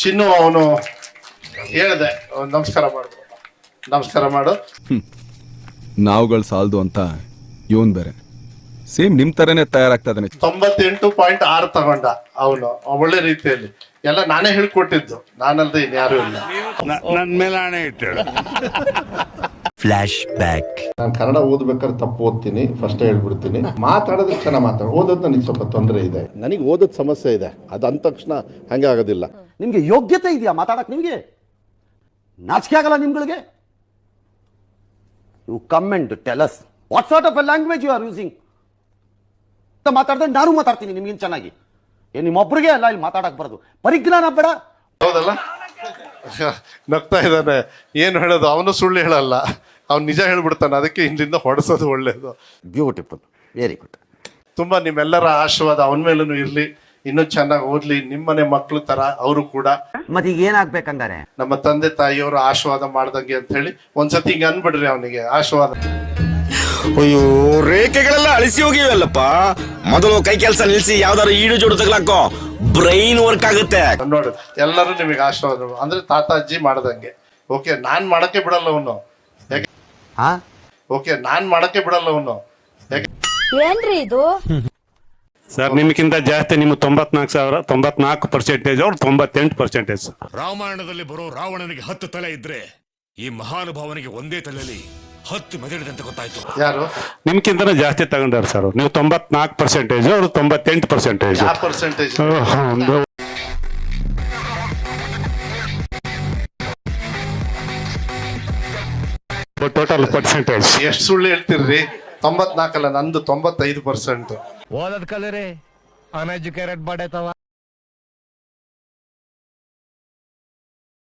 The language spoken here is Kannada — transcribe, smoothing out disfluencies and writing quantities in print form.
ಚಿನ್ನು ಅವನು ಹೇಳಿದೆ ನಮಸ್ಕಾರ ಮಾಡು ನಾವುಗಳು ಸಾಲದು ಅಂತ ಇವನ್ ಬೇರೆ ಸೇಮ್ ನಿಮ್ ತರನೇ ತಯಾರಾಗ್ತಾ ಇದ್ದಾನೆ. 98.6 ತಗೊಂಡ ಅವನು ಒಳ್ಳೆ ರೀತಿಯಲ್ಲಿ. ಎಲ್ಲ ನಾನೇ ಹೇಳ್ಕೊಟ್ಟಿದ್ದು, ನಾನಲ್ದೆ ಇನ್ಯಾರು ಇಲ್ಲ. ನನ್ನ ಮೇಲೆ ಹಣೆ ಇಟ್ಟಳು. Flash back. ನಾನು ಕನ್ನಡ ಓದ್ಬೇಕಾದ್ರೆ ತಪ್ಪು ಓದ್ತೀನಿ, ಫಸ್ಟ್ ಹೇಳ್ಬಿಡ್ತೀನಿ. ಮಾತಾಡೋದಕ್ಕೆ ಚೆನ್ನಾಗಿ ಓದೋದು ನನಗೆ ಸ್ವಲ್ಪ ತೊಂದರೆ ಇದೆ. ನನಗೆ ಓದೋದ್ ಸಮಸ್ಯೆ ಇದೆ, ಅದು ಅಂದ ತಕ್ಷಣ ಹಂಗೆ ಆಗೋದಿಲ್ಲ. ನಿಮ್ಗೆ ಯೋಗ್ಯತೆ ಇದೆಯಾ ಮಾತಾಡಕ್? ನಿಮ್ಗೆ ನಾಚಿಕೆ ಆಗಲ್ಲ ನಿಮ್ಗಳಿಗೆ? You come and tell us what sort of a language you are using. ಮಾತಾಡ್ದೆ ನಾನು ಮಾತಾಡ್ತೀನಿ ನಿಮ್ಗಿನ್ ಚೆನ್ನಾಗಿ. ನಿಮ್ಮೊಬ್ರಿಗೆ ಅಲ್ಲ ಇಲ್ಲಿ ಮಾತಾಡಕ್ ಬರೋದು, ಪರಿಜ್ಞಾನ ಬೇಡ. ಹೌದಲ್ಲ, ನಗ್ತಾ ಇದ್ದಾನೆ. ಏನು ಹೇಳೋದು, ಅವನು ಸುಳ್ಳು ಹೇಳಲ್ಲ, ಅವ್ನು ನಿಜ ಹೇಳ್ಬಿಡ್ತಾನೆ. ಅದಕ್ಕೆ ಇಂದಿಂದ ಹೊಡೆಸೋದು ಒಳ್ಳೇದು. Beautiful, very good. ತುಂಬಾ ನಿಮ್ಮೆಲ್ಲರ ಆಶೀರ್ವಾದ ಅವನ ಮೇಲೂ ಇರ್ಲಿ. ಇನ್ನೂ ಚೆನ್ನಾಗಿ ಓದ್ಲಿ, ನಿಮ್ಮನೆ ಮಕ್ಳು ತರ ಅವರು ಕೂಡ. ಮತ್ತೆ ಈಗ ಏನಾಗ್ಬೇಕಂಗಾರೆ? ನಮ್ಮ ತಂದೆ ತಾಯಿಯವರು ಆಶೀರ್ವಾದ ಮಾಡ್ದಂಗೆ ಅಂತ ಹೇಳಿ ಒಂದ್ಸತಿ ಹಿಂಗೆ ಅನ್ಬಿಡ್ರಿ ಅವನಿಗೆ ಆಶೀರ್ವಾದ. ಅಯ್ಯೋ, ರೇಖೆಗಳೆಲ್ಲ ಅಳಿಸಿ ಹೋಗಿವಲ್ಲಪ್ಪ. ಮೊದಲು ಕೈ ಕೆಲಸ ನಿಲ್ಸಿ ಯಾವ್ದಾದ್ರು ಈಡು ಜೋಡು ತಗ್ಲಾಕೋ, ಬ್ರೈನ್ ವರ್ಕ್ ಆಗುತ್ತೆ. ನೋಡು, ಎಲ್ಲರೂ ನಿಮಗೆ ಆಶೀರ್ವಾದ ಅಂದ್ರೆ ತಾತಾಜಿ ಮಾಡ್ದಂಗೆ. ಓಕೆ, ನಾನ್ ಮಾಡಕ್ಕೆ ಬಿಡಲ್ಲ ಅವನು. ಓಕೆ, ನಾನ್ ಮಾಡಕ್ಕೆ ಬಿಡಲ್ಲ ಅವನು. ಏನ್ರಿ ಇದು ಸರ್, ನಿಮ್ಗಿಂತ ಜಾಸ್ತಿ ನಿಮ್ಮ 94% ಅವ್ರು 98%. ರಾಮಾಯಣದಲ್ಲಿ ಬರೋ ರಾವಣನಿಗೆ 10 ತಲೆ ಇದ್ರೆ ಈ ಮಹಾನುಭಾವನಿಗೆ ಒಂದೇ ತಲೆಯಲ್ಲಿ 10 ಮೆದಳಿದೆ ಅಂತ ಗೊತ್ತಾಯ್ತು. ಯಾರು ನಿಮ್ಗಿಂತ ಜಾಸ್ತಿ ತಗೊಂಡಾರ ಸರ್. ನೀವು 94%, ಅವ್ರು 98%. ಯಾವ ಪರ್ಸೆಂಟೇಜ್? ಟೋಟಲ್ ಪರ್ಸೆಂಟೇಜ್ ಎಷ್ಟು ಸುಳ್ಳು ಹೇಳ್ತಿರ್ರಿ? 94 ಅಲ್ಲ, ನಂದು 95%. ಓದದ್ ಕಲರಿ ಅನ್ಎಜುಕೇಟೆಡ್ ಬಾಡೈತವ.